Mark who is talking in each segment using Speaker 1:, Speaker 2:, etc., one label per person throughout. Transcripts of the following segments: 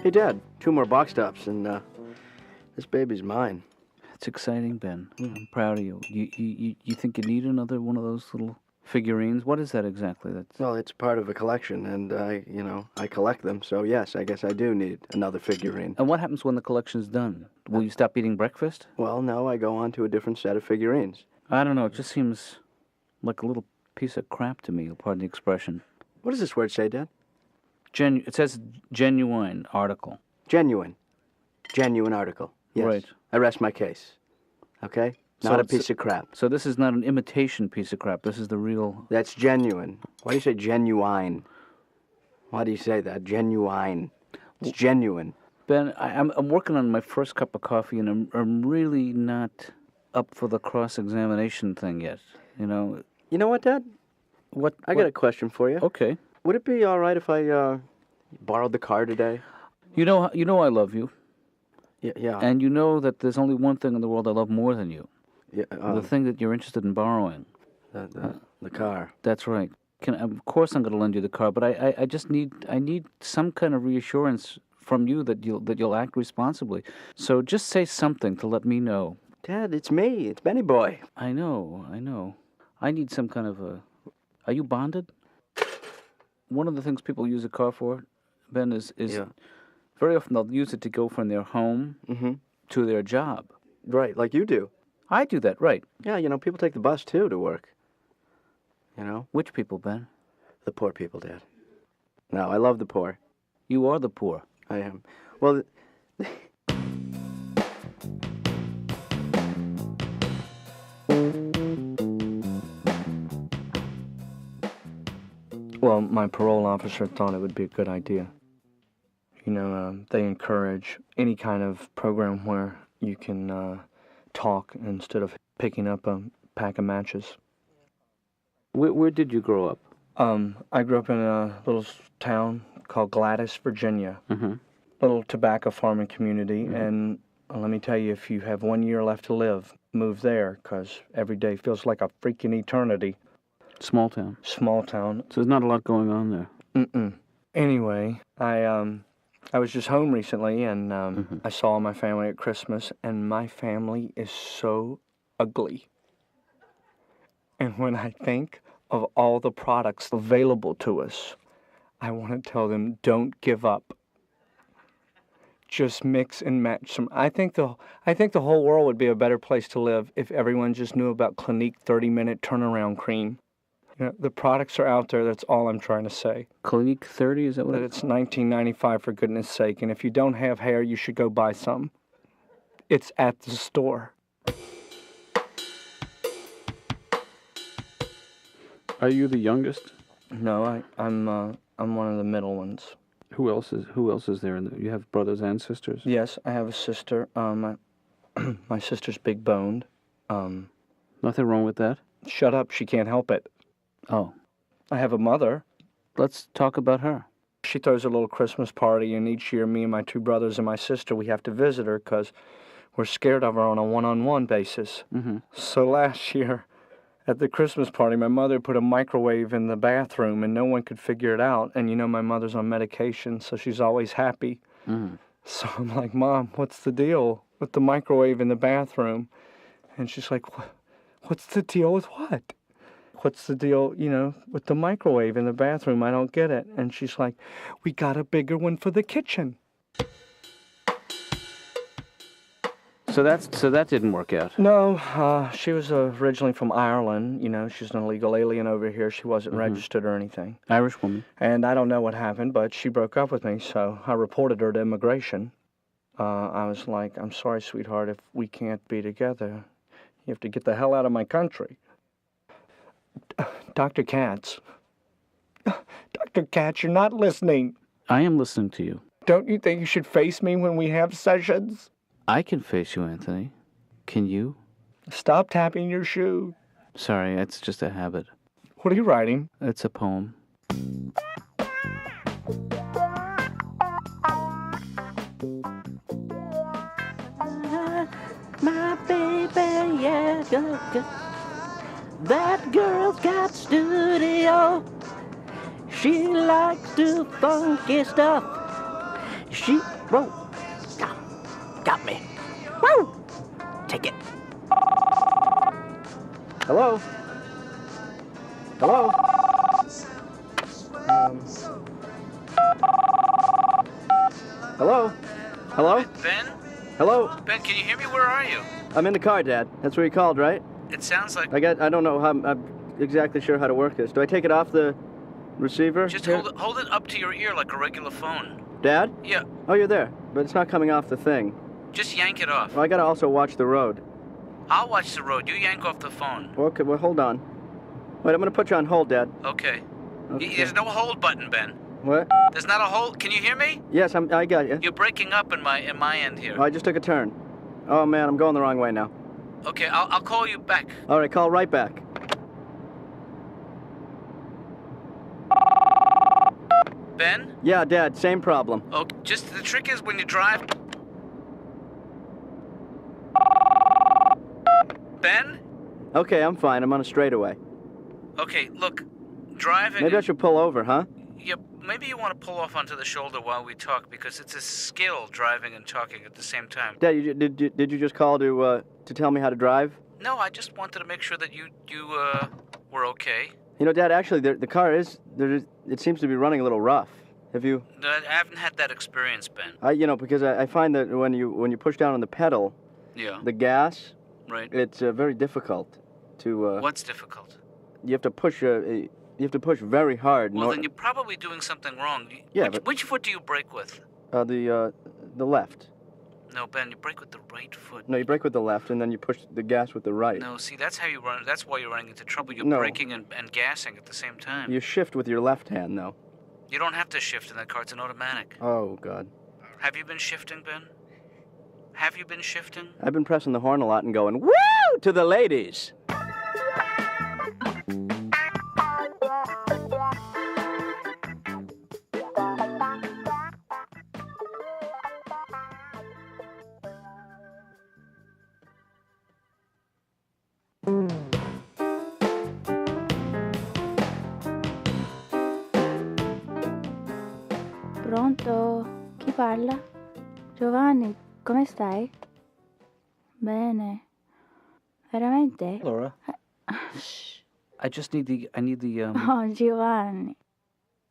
Speaker 1: Hey, Dad, 2 more box tops, and this baby's mine.
Speaker 2: It's exciting, Ben. I'm proud of you. You think you need another one of those little figurines? What is that exactly?
Speaker 1: Well, it's part of a collection, and I collect them, so yes, I guess I do need another figurine.
Speaker 2: And what happens when the collection's done? Will you stop eating breakfast?
Speaker 1: Well, no, I go on to a different set of figurines.
Speaker 2: I don't know. It just seems like a little piece of crap to me, pardon the expression.
Speaker 1: What does this word say, Dad?
Speaker 2: It says genuine article.
Speaker 1: Genuine. Genuine article. Yes.
Speaker 2: Right.
Speaker 1: I rest my case. Okay? Not a piece of crap.
Speaker 2: So this is not an imitation piece of crap. This is the real...
Speaker 1: That's genuine. Why do you say genuine? Why do you say that? Genuine. It's genuine.
Speaker 2: Ben, I'm working on my first cup of coffee, and I'm really not up for the cross-examination thing yet. You know...
Speaker 1: You know what, Dad? I got a question for you.
Speaker 2: Okay.
Speaker 1: Would it be all right if I borrowed the car today?
Speaker 2: You know I love you.
Speaker 1: Yeah.
Speaker 2: And you know that there's only one thing in the world I love more than you.
Speaker 1: Yeah.
Speaker 2: The thing that you're interested in borrowing.
Speaker 1: The car.
Speaker 2: That's right. Of course I'm going to lend you the car, but I just need some kind of reassurance from you that you'll act responsibly. So just say something to let me know.
Speaker 1: Dad, it's me. It's Benny Boy.
Speaker 2: I know. I need some kind of a... Are you bonded? One of the things people use a car for, Ben, is very often they'll use it to go from their home to their job.
Speaker 1: Right, like you do.
Speaker 2: I do that, right.
Speaker 1: Yeah, people take the bus, too, to work.
Speaker 2: Which people, Ben?
Speaker 1: The poor people, Dad. No, I love the poor.
Speaker 2: You are the poor.
Speaker 1: I am. Well...
Speaker 3: Well, my parole officer thought it would be a good idea. They encourage any kind of program where you can talk instead of picking up a pack of matches.
Speaker 2: Where did you grow up?
Speaker 3: I grew up in a little town called Gladys, Virginia. Little tobacco farming community, and let me tell you, if you have 1 year left to live, move there, because every day feels like a freaking eternity.
Speaker 2: Small town.
Speaker 3: Small town.
Speaker 2: So there's not a lot going on there.
Speaker 3: Anyway, I was just home recently, and I saw my family at Christmas, and my family is so ugly. And when I think of all the products available to us, I want to tell them, don't give up. Just mix and match some. I think the whole world would be a better place to live if everyone just knew about Clinique 30-minute turnaround cream. The products are out there. That's all I'm trying to say.
Speaker 2: Clinique 30, is that what
Speaker 3: that it's $19.95 for goodness sake, and if you don't have hair, you should go buy some. It's at the store.
Speaker 2: Are you the youngest?
Speaker 3: No, I'm one of the middle ones.
Speaker 2: Who else is there? You have brothers and sisters?
Speaker 3: Yes, I have a sister. My sister's big boned.
Speaker 2: Nothing wrong with that?
Speaker 3: Shut up, she can't help it.
Speaker 2: Oh.
Speaker 3: I have a mother.
Speaker 2: Let's talk about her.
Speaker 3: She throws a little Christmas party, and each year me and my 2 brothers and my sister, we have to visit her because we're scared of her on a one-on-one basis. So last year at the Christmas party, my mother put a microwave in the bathroom, and no one could figure it out. And my mother's on medication, so she's always happy. So I'm like, Mom, what's the deal with the microwave in the bathroom? And she's like, what's the deal with what? What's the deal, with the microwave in the bathroom? I don't get it. And she's like, we got a bigger one for the kitchen.
Speaker 2: So that didn't work out.
Speaker 3: No, she was originally from Ireland. She's an illegal alien over here. She wasn't registered or anything.
Speaker 2: Irish woman.
Speaker 3: And I don't know what happened, but she broke up with me, so I reported her to immigration. I was like, I'm sorry, sweetheart, if we can't be together, you have to get the hell out of my country. Dr. Katz. Dr. Katz, you're not listening.
Speaker 2: I am listening to you.
Speaker 3: Don't you think you should face me when we have sessions?
Speaker 2: I can face you, Anthony. Can you?
Speaker 3: Stop tapping your shoe.
Speaker 2: Sorry, it's just a habit.
Speaker 3: What are you writing?
Speaker 2: It's a poem. My baby, yeah, good. That girl's got studio. She likes to funky stuff. She
Speaker 1: Whoa. Got me. Woo! Take it. Hello? Hello? Hello? Hello?
Speaker 2: Ben?
Speaker 1: Hello?
Speaker 2: Ben, can you hear me? Where are you?
Speaker 1: I'm in the car, Dad. That's where you called, right?
Speaker 2: It sounds like...
Speaker 1: I don't know how... I'm exactly sure how to work this. Do I take it off the receiver?
Speaker 2: Just
Speaker 1: here?
Speaker 2: hold it up to your ear like a regular phone.
Speaker 1: Dad?
Speaker 2: Yeah.
Speaker 1: Oh, you're there. But it's not coming off the thing.
Speaker 2: Just yank it off.
Speaker 1: Well, I gotta also watch the road.
Speaker 2: I'll watch the road. You yank off the phone.
Speaker 1: Okay, well, hold on. Wait, I'm gonna put you on hold, Dad.
Speaker 2: Okay.
Speaker 1: Okay.
Speaker 2: There's no hold button, Ben.
Speaker 1: What?
Speaker 2: There's not a hold. Can you hear me?
Speaker 1: Yes, I got you.
Speaker 2: You're breaking up in my end here.
Speaker 1: Oh, I just took a turn. Oh, man, I'm going the wrong way now.
Speaker 2: Okay, I'll call you back.
Speaker 1: All right, call right back.
Speaker 2: Ben?
Speaker 1: Yeah, Dad, same problem.
Speaker 2: Oh, just the trick is when you drive... Ben?
Speaker 1: Okay, I'm fine. I'm on a straightaway.
Speaker 2: Okay, look, driving...
Speaker 1: Maybe I should pull over, huh?
Speaker 2: Yeah, maybe you want to pull off onto the shoulder while we talk, because it's a skill, driving and talking at the same time.
Speaker 1: Dad, did you just call to tell me how to drive?
Speaker 2: No, I just wanted to make sure that you were okay.
Speaker 1: You know, Dad, actually, the car it seems to be running a little rough. Have you?
Speaker 2: I haven't had that experience, Ben.
Speaker 1: Because I find that when you push down on the pedal,
Speaker 2: Yeah.
Speaker 1: the gas,
Speaker 2: Right.
Speaker 1: it's very difficult to.
Speaker 2: What's difficult?
Speaker 1: You have to push very hard.
Speaker 2: Well, then you're probably doing something wrong.
Speaker 1: Yeah,
Speaker 2: which foot do you brake with?
Speaker 1: The left.
Speaker 2: No, Ben, you brake with the right foot.
Speaker 1: No, you brake with the left, and then you push the gas with the right.
Speaker 2: No, see, that's how you run. That's why you're running into trouble. You're
Speaker 1: No.
Speaker 2: braking and gassing at the same time.
Speaker 1: You shift with your left hand, though.
Speaker 2: You don't have to shift in that car. It's an automatic.
Speaker 1: Oh, God.
Speaker 2: Have you been shifting, Ben? Have you been shifting?
Speaker 1: I've been pressing the horn a lot and going, woo, to the ladies.
Speaker 4: Pronto? Chi parla? Giovanni, come stai? Bene. Veramente?
Speaker 2: Laura?
Speaker 4: Shh.
Speaker 2: I need the
Speaker 4: Oh, Giovanni.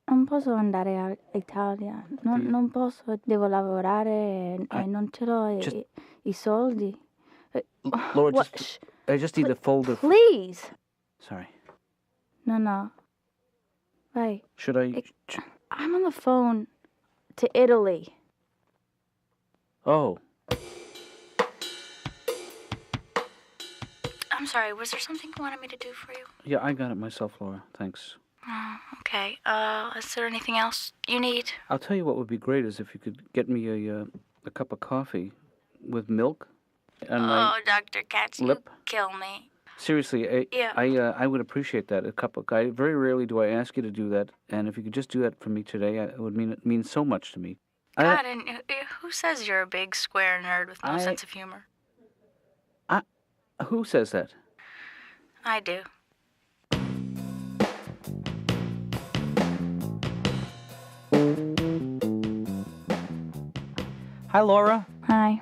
Speaker 4: Non posso andare all'Italia. Non posso, devo lavorare e non ce l'ho i soldi.
Speaker 2: Laura,
Speaker 4: What?
Speaker 2: I just need the folder.
Speaker 4: Please!
Speaker 2: Sorry.
Speaker 4: No. Vai.
Speaker 2: Should I?
Speaker 4: I'm on the phone to Italy.
Speaker 2: Oh.
Speaker 4: I'm sorry, was there something you wanted me to do for you?
Speaker 2: Yeah, I got it myself, Laura. Thanks.
Speaker 4: Oh, okay. Is there anything else you need?
Speaker 2: I'll tell you what would be great is if you could get me a cup of coffee with milk and my
Speaker 4: Dr. Katz,
Speaker 2: lip.
Speaker 4: you kill me.
Speaker 2: Seriously,
Speaker 4: Yeah.
Speaker 2: I would appreciate that. Very rarely do I ask you to do that, and if you could just do that for me today, it would mean so much to me.
Speaker 4: God, and who says you're a big square nerd with no sense of humor?
Speaker 2: Who says that?
Speaker 4: I do.
Speaker 5: Hi, Laura.
Speaker 4: Hi.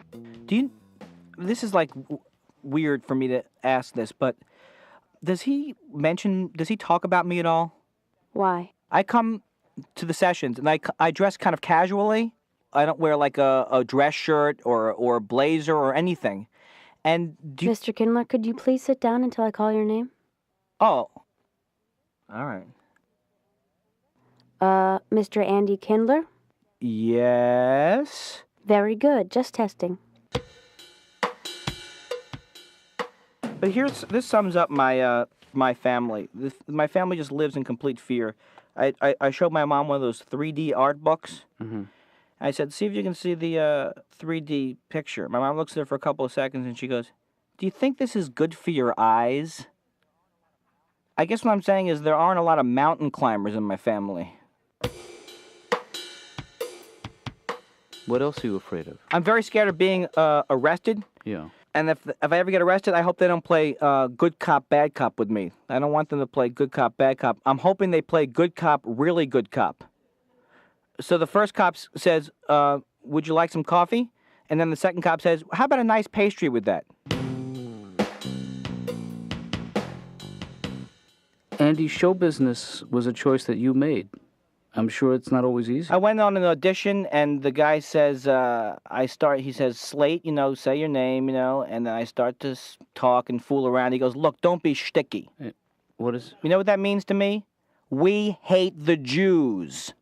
Speaker 5: This is like weird for me to ask this, but does he talk about me at all?
Speaker 4: Why?
Speaker 5: I come to the sessions and I dress kind of casually. I don't wear like a dress shirt or a blazer or anything. And
Speaker 4: Mr. Kindler, could you please sit down until I call your name?
Speaker 5: Oh. All right.
Speaker 4: Mr. Andy Kindler?
Speaker 5: Yes.
Speaker 4: Very good. Just testing.
Speaker 5: But this sums up my family. My family just lives in complete fear. I showed my mom one of those 3D art books.
Speaker 2: Mm-hmm.
Speaker 5: I said, see if you can see the 3D picture. My mom looks there for a couple of seconds and she goes, do you think this is good for your eyes? I guess what I'm saying is there aren't a lot of mountain climbers in my family.
Speaker 2: What else are you afraid of?
Speaker 5: I'm very scared of being arrested.
Speaker 2: Yeah.
Speaker 5: And if I ever get arrested, I hope they don't play good cop, bad cop with me. I don't want them to play good cop, bad cop. I'm hoping they play good cop, really good cop. So the first cop says, would you like some coffee? And then the second cop says, how about a nice pastry with that?
Speaker 2: Andy, show business was a choice that you made. I'm sure it's not always easy.
Speaker 5: I went on an audition, and the guy says, he says, Slate, say your name, and then I start to talk and fool around. He goes, look, don't be shticky.
Speaker 2: What is...
Speaker 5: You know what that means to me? We hate the Jews.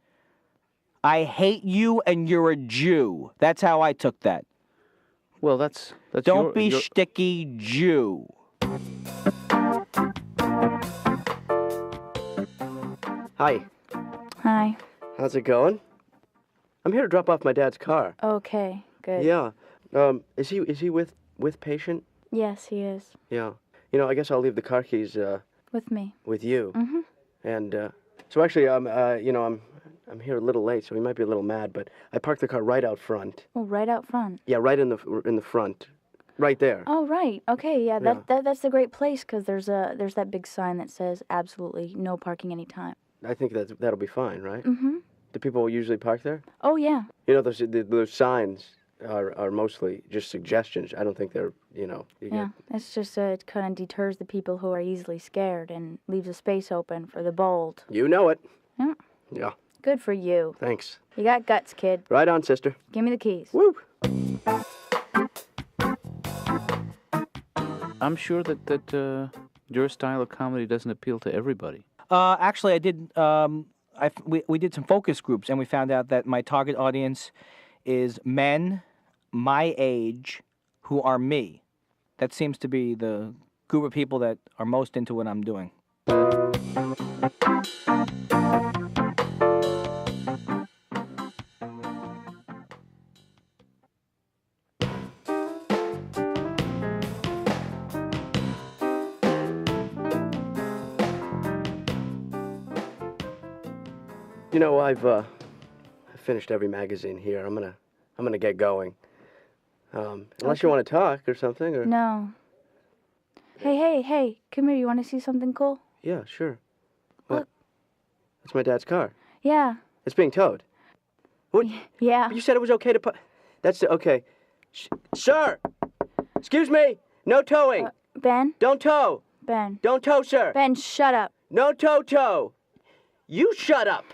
Speaker 5: I hate you and you're a Jew. That's how I took that.
Speaker 2: Well, that's
Speaker 5: Don't be shticky Jew.
Speaker 1: Hi.
Speaker 4: Hi.
Speaker 1: How's it going? I'm here to drop off my dad's car.
Speaker 4: Okay, good.
Speaker 1: Yeah. Is he with patient?
Speaker 4: Yes, he is.
Speaker 1: Yeah. I guess I'll leave the car keys
Speaker 4: With me.
Speaker 1: with you.
Speaker 4: Mm-hmm.
Speaker 1: And so actually, I'm here a little late, so he might be a little mad, but I parked the car right out front.
Speaker 4: Oh, right out front.
Speaker 1: Yeah, right in the front, right there.
Speaker 4: Oh, right. Okay, yeah, that's the great place because there's that big sign that says absolutely no parking anytime.
Speaker 1: I think that'll be fine, right?
Speaker 4: Mm-hmm.
Speaker 1: Do people usually park there?
Speaker 4: Oh, yeah.
Speaker 1: Those signs are mostly just suggestions. I don't think they're
Speaker 4: Yeah, it's just it kind of deters the people who are easily scared and leaves a space open for the bold.
Speaker 1: You know it.
Speaker 4: Yeah.
Speaker 1: Yeah.
Speaker 4: Good for you.
Speaker 1: Thanks.
Speaker 4: You got guts, kid.
Speaker 1: Right on, sister.
Speaker 4: Give me the keys.
Speaker 1: Woo.
Speaker 2: I'm sure that your style of comedy doesn't appeal to everybody.
Speaker 5: Actually, I did. We did some focus groups, and we found out that my target audience is men my age who are me. That seems to be the group of people that are most into what I'm doing.
Speaker 1: I've finished every magazine here. I'm gonna get going. Unless you want to talk or something, or
Speaker 4: No. Hey, come here. You want to see something cool?
Speaker 1: yeah, sure. What?
Speaker 4: Look.
Speaker 1: That's my dad's car.
Speaker 4: Yeah.
Speaker 1: It's being towed. What?
Speaker 4: Yeah.
Speaker 1: You said it was okay to put. Okay. Sir, excuse me. No towing.
Speaker 4: Ben?
Speaker 1: Don't tow.
Speaker 4: Ben.
Speaker 1: Don't tow, sir.
Speaker 4: Ben, shut up.
Speaker 1: No tow. You shut up.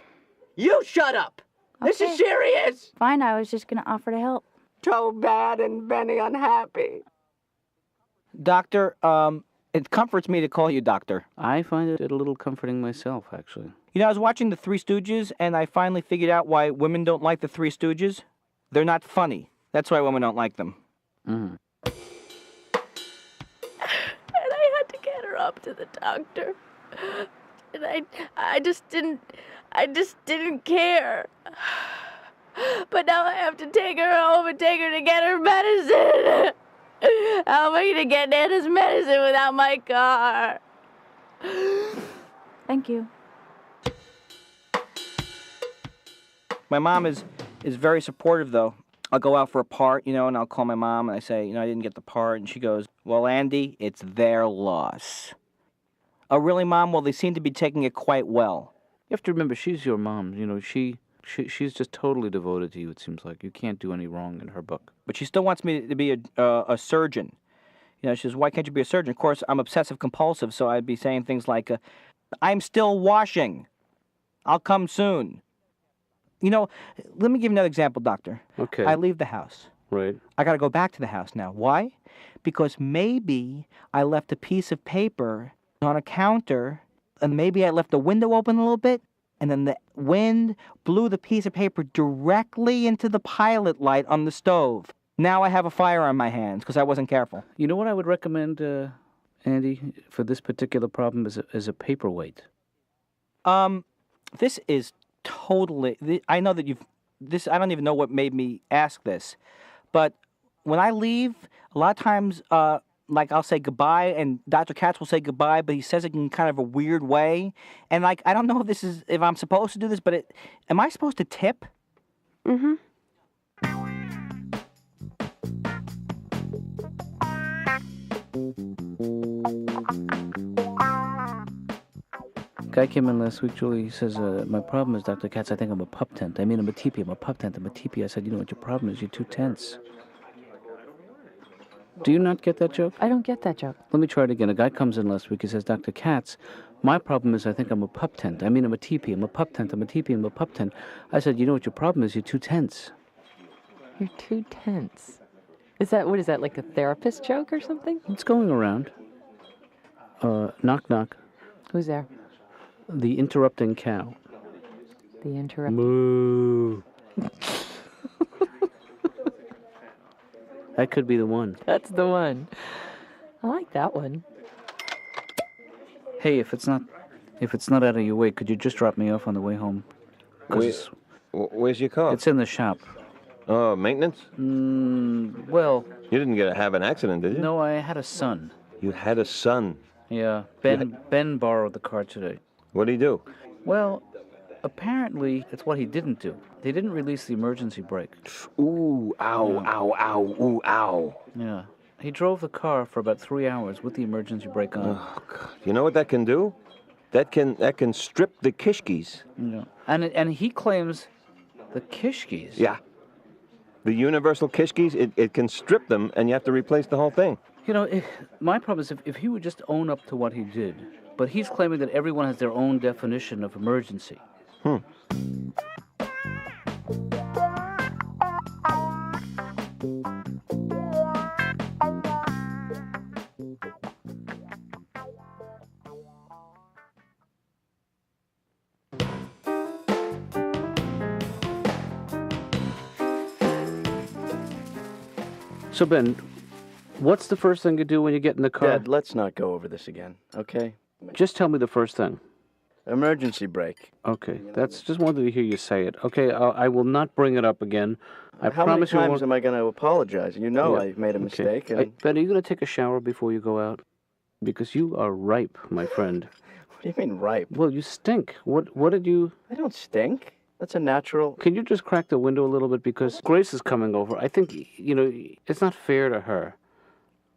Speaker 1: You shut up. This is
Speaker 4: Okay.
Speaker 1: serious.
Speaker 4: Fine, I was just going to offer to help.
Speaker 1: Tow bad and Benny unhappy.
Speaker 5: Doctor, it comforts me to call you doctor.
Speaker 2: I find it a little comforting myself, actually.
Speaker 5: I was watching The Three Stooges, and I finally figured out why women don't like The Three Stooges. They're not funny. That's why women don't like them.
Speaker 2: Mm-hmm.
Speaker 6: And I had to get her up to the doctor. And I just didn't care. But now I have to take her home and take her to get her medicine. How am I going to get Nana's medicine without my car?
Speaker 4: Thank you.
Speaker 5: My mom is very supportive, though. I'll go out for a part, and I'll call my mom, and I say, I didn't get the part, and she goes, well, Andy, it's their loss. Oh, really, Mom? Well, they seem to be taking it quite well.
Speaker 2: You have to remember, she's your mom. She's just totally devoted to you, it seems like. You can't do any wrong in her book.
Speaker 5: But she still wants me to be a surgeon. She says, why can't you be a surgeon? Of course, I'm obsessive-compulsive, so I'd be saying things like, I'm still washing. I'll come soon. Let me give you another example, Doctor.
Speaker 2: Okay.
Speaker 5: I leave the house.
Speaker 2: Right.
Speaker 5: I got to go back to the house now. Why? Because maybe I left a piece of paper on a counter, and maybe I left the window open a little bit, and then the wind blew the piece of paper directly into the pilot light on the stove. Now I have a fire on my hands because I wasn't careful.
Speaker 2: You know what I would recommend, Andy, for this particular problem is a paperweight.
Speaker 5: This is totally... I know that I don't even know what made me ask this, but when I leave, a lot of times, I'll say goodbye, and Dr. Katz will say goodbye, but he says it in kind of a weird way. And, I don't know if I'm supposed to do this, but am I supposed to tip?
Speaker 6: Mm-hmm.
Speaker 2: Guy came in last week, Julie. He says, my problem is, Dr. Katz, I think I'm a pup tent. I mean, I'm a teepee. I'm a pup tent. I'm a teepee. I said, you know what your problem is? You're too tense. Do you not get that joke?
Speaker 7: I don't get that joke.
Speaker 2: Let me try it again. A guy comes in last week. He says, Dr. Katz, my problem is I think I'm a pup tent. I mean, I'm a teepee. I'm a pup tent. I'm a teepee. I'm a pup tent. I said, you know what your problem is? You're too tense.
Speaker 7: You're too tense. What is that, like a therapist joke or something?
Speaker 2: It's going around. Knock, knock.
Speaker 7: Who's there?
Speaker 2: The interrupting cow.
Speaker 7: The interrupting...
Speaker 2: Moo. That could be the one.
Speaker 7: That's the one. I like that one.
Speaker 2: Hey, if it's not out of your way, could you just drop me off on the way home?
Speaker 8: Where's your car?
Speaker 2: It's in the shop.
Speaker 8: Oh, maintenance?
Speaker 2: Well...
Speaker 8: You didn't have an accident, did you?
Speaker 2: No, I had a son.
Speaker 8: You had a son?
Speaker 2: Yeah. Ben borrowed the car today.
Speaker 8: What'd he do?
Speaker 2: Well, apparently, it's what he didn't do. They didn't release the emergency brake.
Speaker 8: Ooh, ow, ow, ow, ooh, ow.
Speaker 2: Yeah. He drove the car for about 3 hours with the emergency brake on.
Speaker 8: Oh, God. You know what that can do? That can strip the kishkis.
Speaker 2: Yeah. And he claims the kishkis.
Speaker 8: Yeah. The universal kishkis, it can strip them, and you have to replace the whole thing.
Speaker 2: You know, my problem is if he would just own up to what he did. But he's claiming that everyone has their own definition of emergency. So, Ben, what's the first thing you do when you get in the car?
Speaker 1: Dad, let's not go over this again, okay?
Speaker 2: Just tell me the first thing.
Speaker 1: Emergency brake.
Speaker 2: Okay, just wanted to hear you say it. Okay, I will not bring it up again. I
Speaker 1: How
Speaker 2: promise
Speaker 1: many
Speaker 2: you
Speaker 1: times am I going to apologize? You know I made a mistake.
Speaker 2: Okay. Ben, are you going to take a shower before you go out? Because you are ripe, my friend.
Speaker 1: What do you mean ripe?
Speaker 2: Well, you stink. What did you...
Speaker 1: I don't stink. That's a natural...
Speaker 2: Can you just crack the window a little bit? Because Grace is coming over. I think, it's not fair to her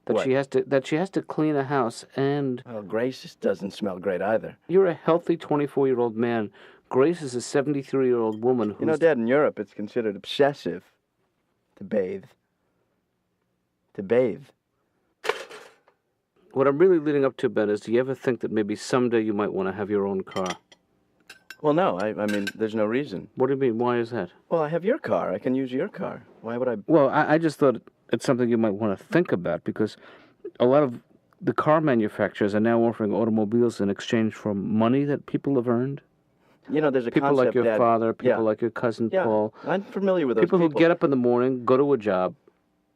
Speaker 2: that she has to clean a house and...
Speaker 1: Well, Grace just doesn't smell great either.
Speaker 2: You're a healthy 24-year-old man. Grace is a 73-year-old woman who's...
Speaker 1: You know, Dad, in Europe, it's considered obsessive to bathe. To bathe.
Speaker 2: What I'm really leading up to, Ben, is do you ever think that maybe someday you might want to have your own car?
Speaker 1: Well, no, I mean, there's no reason.
Speaker 2: What do you mean? Why is that?
Speaker 1: Well, I have your car. I can use your car. Why would I...
Speaker 2: Well, I just thought it's something you might want to think about because a lot of the car manufacturers are now offering automobiles in exchange for money that people have earned.
Speaker 1: You know, there's a
Speaker 2: people
Speaker 1: concept,
Speaker 2: like your
Speaker 1: Dad.
Speaker 2: father, people like your cousin Paul.
Speaker 1: I'm familiar with those people.
Speaker 2: Who get up in the morning, go to a job,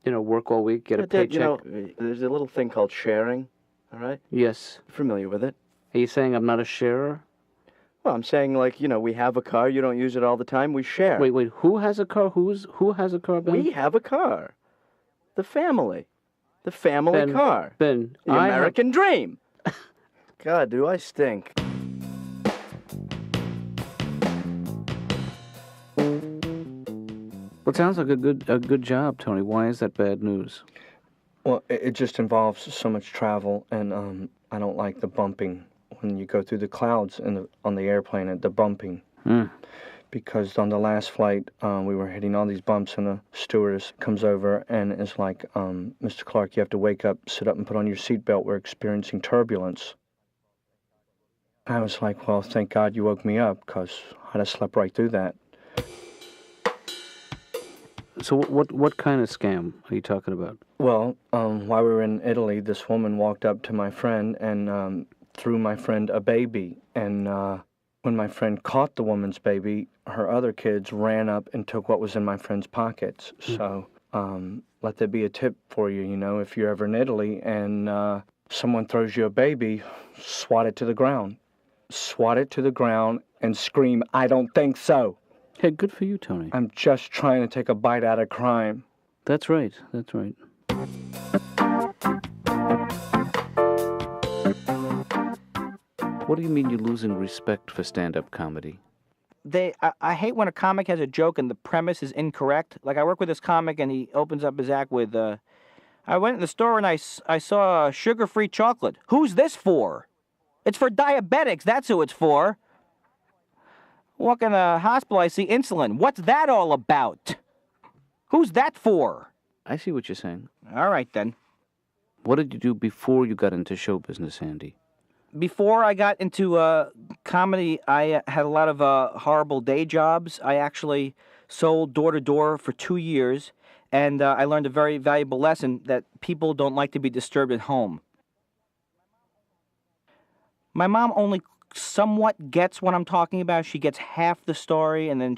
Speaker 2: work all week, get a paycheck.
Speaker 1: Dad, you know, there's a little thing called sharing, all right?
Speaker 2: Yes.
Speaker 1: Familiar with it.
Speaker 2: Are you saying I'm not a sharer?
Speaker 1: Well, I'm saying, we have a car, you don't use it all the time, we share.
Speaker 2: Wait, who has a car? Who has a car, Ben?
Speaker 1: We have a car. The family. The family car.
Speaker 2: Ben,
Speaker 1: the American dream. God, do I stink.
Speaker 2: Well, it sounds like a good job, Tony. Why is that bad news?
Speaker 3: Well, it just involves so much travel, and I don't like the bumping when you go through the clouds on the airplane and the bumping. Because on the last flight, we were hitting all these bumps, and the stewardess comes over and is like, Mr. Clark, you have to wake up, sit up, and put on your seatbelt. We're experiencing turbulence. I was like, well, thank God you woke me up, because I'd have slept right through that.
Speaker 2: So what kind of scam are you talking about?
Speaker 3: Well, while we were in Italy, this woman walked up to my friend and threw my friend a baby, and when my friend caught the woman's baby, her other kids ran up and took what was in my friend's pockets. So let that be a tip for you, if you're ever in Italy and someone throws you a baby, swat it to the ground. Swat it to the ground and scream, I don't think so.
Speaker 2: Hey, good for you, Tony.
Speaker 3: I'm just trying to take a bite out of crime.
Speaker 2: That's right. What do you mean you're losing respect for stand-up comedy?
Speaker 5: I hate when a comic has a joke and the premise is incorrect. Like, I work with this comic and he opens up his act with, I went in the store and I saw sugar-free chocolate. Who's this for? It's for diabetics. That's who it's for. Walk in the hospital, I see insulin. What's that all about? Who's that for?
Speaker 2: I see what you're saying.
Speaker 5: All right, then.
Speaker 2: What did you do before you got into show business, Andy?
Speaker 5: Before I got into comedy, I had a lot of horrible day jobs. I actually sold door-to-door for 2 years, and I learned a very valuable lesson that people don't like to be disturbed at home. My mom only somewhat gets what I'm talking about. She gets half the story, and then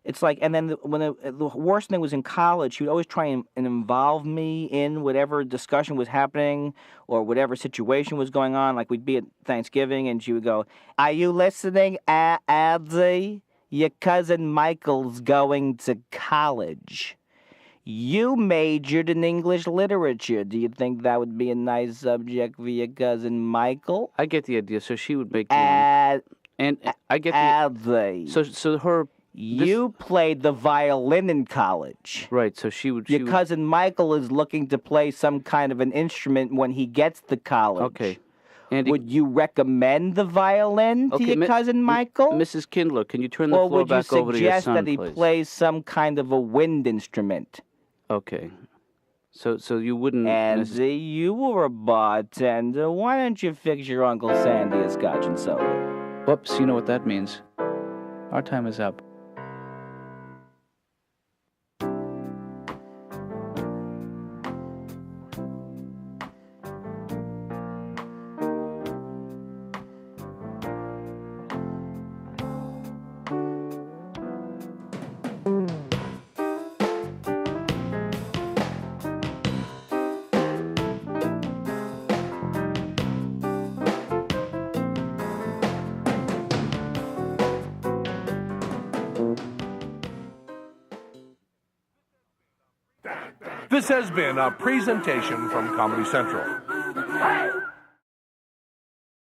Speaker 5: it's like, and then when the worst thing was in college, she would always try and involve me in whatever discussion was happening or whatever situation was going on. Like we'd be at Thanksgiving, and she would go, "Are you listening, Aldi? Your cousin Michael's going to college. You majored in English literature. Do you think that would be a nice subject for your cousin Michael?"
Speaker 2: I get the idea. So she would make and I get the
Speaker 5: Aldi.
Speaker 2: so her.
Speaker 5: You played the violin in college.
Speaker 2: Right, so she would...
Speaker 5: Your cousin Michael is looking to play some kind of an instrument when he gets to college.
Speaker 2: Okay. Andy,
Speaker 5: would you recommend the violin to your cousin Michael?
Speaker 2: Mrs. Kindler, can you turn the floor back over to your son, please?
Speaker 5: Or would you suggest that he plays some kind of a wind instrument?
Speaker 2: Okay. So you wouldn't...
Speaker 5: Andy, you were a bartender. Why don't you fix your Uncle Sandy a scotch and soda?
Speaker 2: Whoops, you know what that means. Our time is up.
Speaker 9: This has been a presentation from Comedy Central.